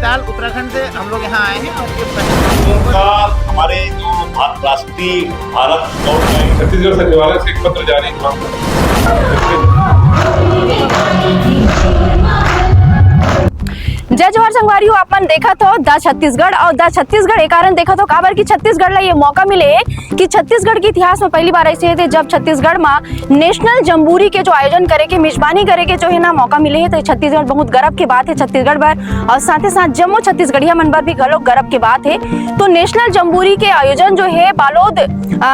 नैनीताल उत्तराखंड से हम लोग यहाँ आए हैं और ये का हमारे जो राष्ट्रीय भारत स्काउट गाइड छत्तीसगढ़ सचिवालय से एक पत्र जारी हुआ। जय जोहर संगवारी हो अपन देखा तो द छत्तीसगढ़ और द छत्तीसगढ़ एक कारण देखा तो काबर की छत्तीसगढ़ ला ये मौका मिले कि छत्तीसगढ़ के इतिहास में पहली बार ऐसे थे जब छत्तीसगढ़ में नेशनल जम्बूरी के जो आयोजन करे के मेजबानी करे के जो है ना मौका मिले है तो छत्तीसगढ़ बहुत गर्व के बात है छत्तीसगढ़ पर और साथ ही साथ जम्मू छत्तीसगढ़िया मन पर भी गर्व के बात है। तो नेशनल जम्बूरी के आयोजन जो है बालोद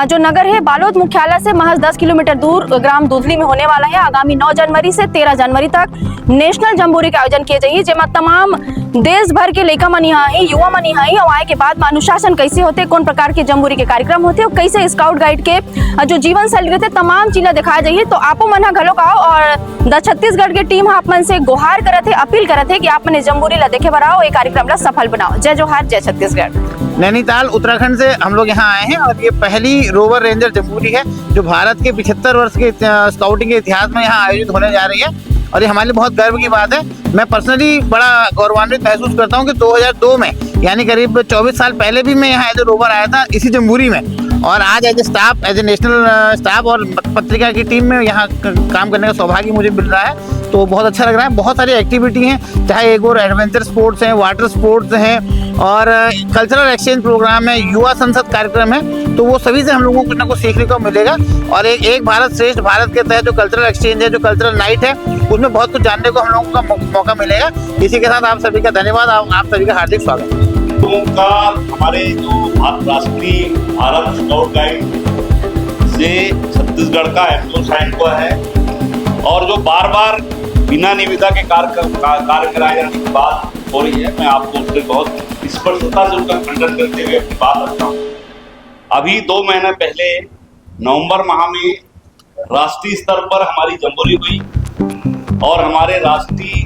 जो नगर है बालोद मुख्यालय से महज 10 किलोमीटर दूर ग्राम दूधली में होने वाला है। आगामी 9 जनवरी से 13 जनवरी तक नेशनल जम्बूरी का आयोजन किए जाइए जेमा तमाम देश भर के लड़का मन यहाँ है युवा मन यहाँ है और आए के बाद अनुशासन कैसे होते कौन प्रकार के जम्बूरी के कार्यक्रम होते और कैसे स्काउट गाइड के जो जीवन शैली रहते तमाम चीजें दिखाया जाइए। तो आपो मन घलो का और द छत्तीसगढ़ के टीम आप मन से गुहार करत है अपील करत है कि आप मन जम्बूरी ला देखे बराओ ये कार्यक्रम ला सफल बनाओ। जय जोहार जय छत्तीसगढ़। नैनीताल उत्तराखंड से हम लोग यहाँ आए हैं और ये पहली रोवर रेंजर जम्बूरी है जो भारत के 75 वर्ष के स्काउटिंग के इतिहास में यहाँ आयोजित होने जा रही है और ये हमारे लिए बहुत गर्व की बात है। मैं पर्सनली बड़ा गौरवान्वित महसूस करता हूँ कि 2002 में यानी करीब 24 साल पहले भी मैं यहाँ एज ए रोवर आया था इसी जम्बूरी में और आज as a staff as a national staff और पत्रिका की टीम में यहाँ काम करने का सौभाग्य मुझे मिल रहा है तो बहुत अच्छा लग रहा है। बहुत सारी एक्टिविटी हैं चाहे एक और एडवेंचर स्पोर्ट्स हैं वाटर स्पोर्ट्स हैं और कल्चरल एक्सचेंज प्रोग्राम है युवा संसद कार्यक्रम है तो वो सभी से हम लोगों को कुछ ना कुछ सीखने को मिलेगा और एक भारत श्रेष्ठ भारत के तहत जो कल्चरल एक्सचेंज है जो कल्चरल नाइट है उसमें बहुत कुछ जानने को हम लोगों का मौका मिलेगा। इसी के साथ आप सभी का धन्यवाद आप सभी का हार्दिक स्वागत का हमारे जो राष्ट्रीय भारत स्काउट गाइड से छत्तीसगढ़ का एप्रोसाइन हुआ है और जो बार बार बिना निविदा के कार्य कराए जाने की बात हो रही है मैं आपको उससे बहुत स्पष्टता से उनका खंडन करते हुए अपनी बात रखता हूँ। अभी 2 महीने पहले नवंबर माह में राष्ट्रीय स्तर पर हमारी जम्बूरी हुई और हमारे राष्ट्रीय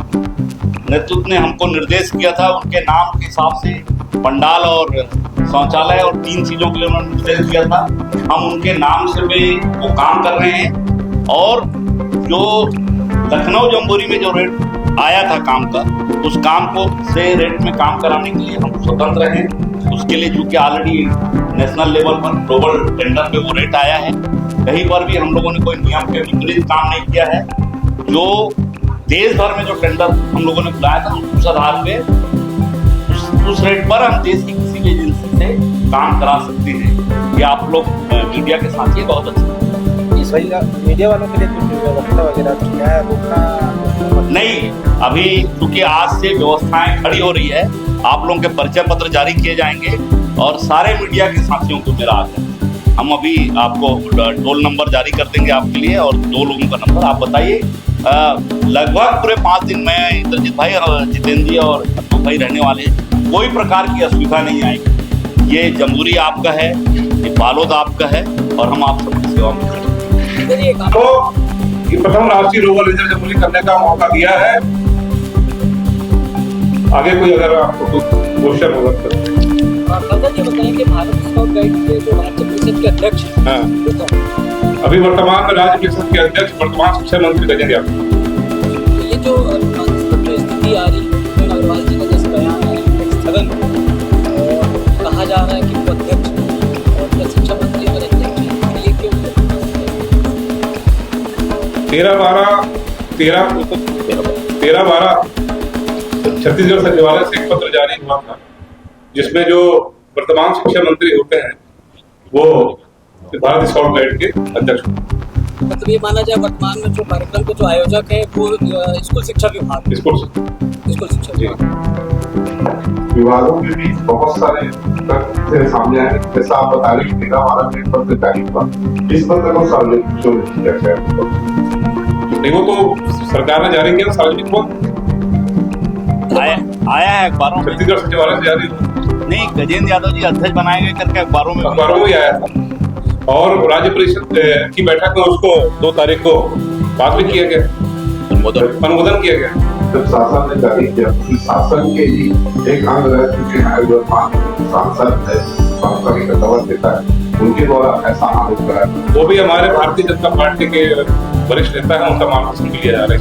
नेतृत्व ने हमको निर्देश किया था उनके नाम के हिसाब से पंडाल और शौचालय और 3 चीजों के लिए उन्होंने निर्देश दिया था। हम उनके नाम से भी वो काम कर रहे हैं और जो लखनऊ जम्बूरी में जो रेट आया था काम का उस काम को से रेट में काम कराने के लिए हम स्वतंत्र हैं। उसके लिए चूंकि ऑलरेडी नेशनल लेवल पर ग्लोबल टेंडर पे वो रेट आया है कहीं पर भी हम लोगों ने कोई नियम के विपरीत काम नहीं किया है। जो देश भर में जो टेंडर हम लोगों ने बुलाया था उस आधार पे उस रेट पर हम देश की किसी भी एजेंसी से काम करा सकते हैं। ये आप लोग मीडिया के साथ ही बहुत अच्छा मीडिया वालों के लिए कुछ व्यवस्था वगैरह क्या है रोकना नहीं। अभी क्योंकि आज से व्यवस्थाएं खड़ी हो रही है आप लोगों के परिचय पत्र जारी किए जाएंगे और सारे मीडिया के साथियों को मेरा आग्रह हम अभी आपको टोल नंबर जारी कर देंगे आपके लिए और 2 लोगों का नंबर आप बताइए। लगभग पूरे 5 दिन में इंद्रजीत भाई और जितेंद्र जी और अतुल भाई रहने वाले कोई प्रकार की असुविधा नहीं आएगी। ये जम्बूरी आपका है ये बालोद आपका है और हम आप सबकी सेवा में खड़े। तो ये प्रथम राष्ट्रीय रोवर रेंजर जम्बूरी करने का मौका दिया है। आगे कोई अगर आपको कुछ क्वेश्चन होगा तो ये बताएं कि भारत स्काउट गाइड के जो राज्य परिषद के अध्यक्ष हैं अभी वर्तमान में राज्य परिषद के अध्यक्ष वर्तमान शिक्षा मंत्री गजेंद्र यादव। तो ये जो स्थिति आ रही है अग्रवाल जी का जैसे बयान है स्थगन कहा जा रहा है कि वो अध्यक्ष और शिक्षा मंत्री और अध्यक्ष ये क्यों 13/12 छत्तीसगढ़ सचिवालय से एक पत्र जारी हुआ था जिसमें जो वर्तमान शिक्षा मंत्री होते हैं वो भारत स्काउट गाइड के अध्यक्ष। मतलब ये माना जाए वर्तमान में जो कार्यक्रम के जो आयोजक है वो स्कूल शिक्षा विभाग स्कूल शिक्षा विभागों के बीच बहुत सारे तथ्य सामने आए जैसा आप बता रहे हैं 13/12 में पत्र जारी हुआ इस पत्र को सार्वजनिक क्यों नहीं किया गया? नहीं वो तो सरकार ने जारी किया सार्वजनिक हुआ आया है अखबारों में छत्तीसगढ़ सचिवालय से जारी नहीं गजेंद्र यादव जी अध्यक्ष बनाए गए करके अखबारों में ही आया था और राज्य परिषद की बैठक में उसको 2 तारीख को बाद में किया गया अनुमोदन किया गया। जब शासन ने जारी किया तो शासन के ही एक अंग रह चुके हैं सांसद सांसद का दवा देता है उनके द्वारा ऐसा आरोप कराया वो भी हमारे भारतीय जनता पार्टी के वरिष्ठ नेता है उनका मार्गदर्शन लिया जा रहा है।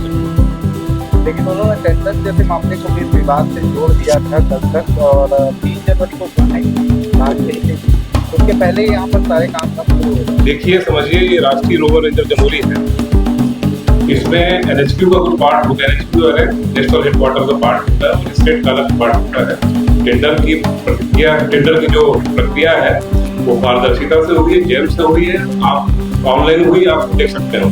लेकिन उन्होंने टेंडर जैसे मामले को भी विवाद से जोड़ दिया था कल तक, और 3 जनवरी को सुनाई उसके पहले यहाँ पर सारे काम शुरू हो गए। देखिए समझिए, ये राष्ट्रीय रोवर रेंजर जमूरी है, इसमें एनएचक्यू का कुछ पार्ट होता है, एनएचक्यू है नेशनल हेडक्वार्टर का पार्ट होता है और स्टेट का अलग पार्ट होता है। टेंडर की जो प्रक्रिया है वो पारदर्शिता से हुई है, जेम से हुई है, आप ऑनलाइन हुई, आप देख सकते हो।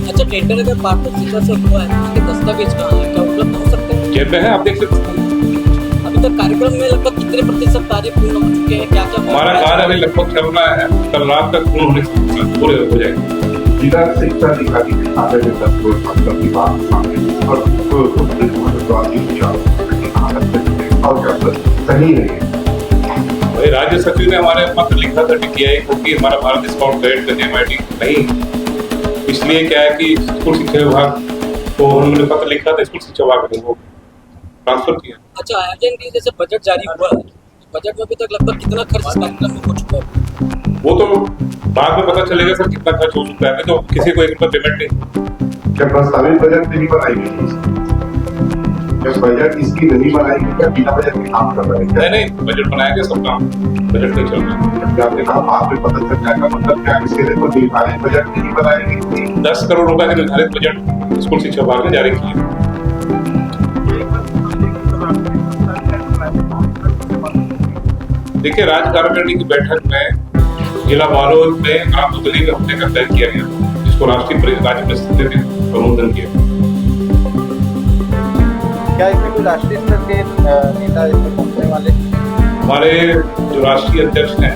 अच्छा, टेंडर अगर पारदर्शिता से हुआ है, उसके दस्तावेज कहाँ है, क्या उपलब्ध हो सकते हैं? जेम में है, आप देख सकते हैं। अभी तक कार्यक्रम में लगभग कितने प्रतिशत कार्य पूर्ण हो चुके हैं, क्या क्या हमारा कार्य अभी लगभग चल रहा है, कल रात तक पूर्ण होने से पूरे हो जाएंगे। जिला शिक्षा अधिकारी के खाते में 10 करोड़ मतलब की बात सामने और सही नहीं है। वही राज्य सचिव ने हमारे पत्र लिखा था टीटीआई को कि हमारा भारत स्काउट गाइड का जेएमआईडी नहीं, इसलिए क्या है कि स्कूल शिक्षा विभाग को उन्होंने पत्र लिखा था, स्कूल शिक्षा विभाग ने वो ट्रांसफर किया। अच्छा, आयोजन के लिए जैसे बजट जारी हुआ है, बजट में अभी तक लगभग कितना खर्च इस कार्यक्रम में हो चुका है? वो तो बाद में पता चलेगा सर कितना खर्च हो चुका है, तो किसी को 1 रुपया पेमेंट नहीं। क्या प्रस्तावित बजट नहीं बनाई गई? जब बजट इसकी नहीं बनाई गई, क्या बिना बजट के काम कर रहे हैं? नहीं, बजट बनाया गया, सब काम बजट में चल रहा है। जब आपने कहा बाद में पता चल जाएगा, मतलब क्या इसके लिए कोई निर्धारित बजट नहीं बनाई गई थी? 10 करोड़ रुपए के निर्धारित बजट स्कूल शिक्षा विभाग ने जारी किया। देखिए, राज्य कार्यकारिणी की बैठक में जिला बालोद में ग्राम दुदली में हमने का तय किया गया, जिसको राष्ट्रीय राज्य परिषद ने अनुमोदन किया। क्या इसमें कोई राष्ट्रीय स्तर के नेता इसमें पहुंचने वाले? हमारे जो राष्ट्रीय अध्यक्ष हैं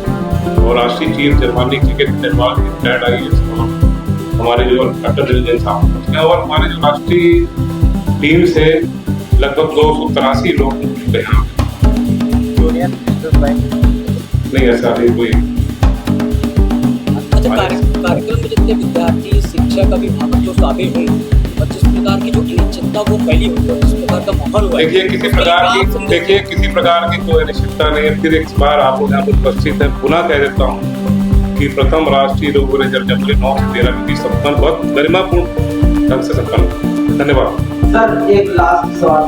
और राष्ट्रीय chief Germany cricket network retired IAS हमारे जो डॉक्टर दिलजन साहब हैं, और हमारे जो राष्ट्रीय टीम से लगभग 283 लोग यहाँ यूनियन नहीं, ऐसा नहीं कोई। अच्छा, कार्यक्रम में जितने विद्यार्थी, शिक्षक, अभिभावक जो शामिल हुए और जिस प्रकार की जो अनिश्चितता वो फैली हुई है, जिस प्रकार का माहौल हुआ है, देखिए किसी प्रकार की कोई अनिश्चितता नहीं है। फिर एक बार आप लोग यहाँ पर उपस्थित है, पुनः कह देता हूँ कि प्रथम राष्ट्रीय रोवर रेंजर जमूरी 9 से 13 की संपन्न बहुत गरिमापूर्ण ढंग से संपन्न। धन्यवाद सर। एक लास्ट सवाल,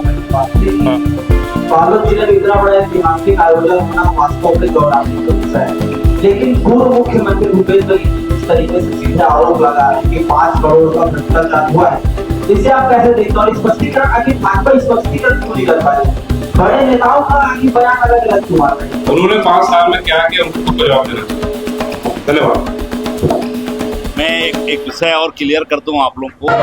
बालोद जिले में इतना बड़ा ऐतिहासिक आयोजन होना वास्तव में गौरवान्वित विषय है, लेकिन पूर्व मुख्यमंत्री भूपेश बघेल इस तरीके से सीधे आरोप लगा है कि 5 करोड़ का भ्रष्टाचार हुआ है, इसे आप कैसे देखते हैं? और स्पष्टीकरण आखिर भाजपा स्पष्टीकरण क्यों नहीं कर पाए? बड़े नेताओं का आखिर बयान अलग अलग क्यों आता है? उन्होंने 5 साल में क्या किया, उनको जवाब देना चाहिए। धन्यवाद। मैं एक विषय और क्लियर कर दूं आप लोगों को।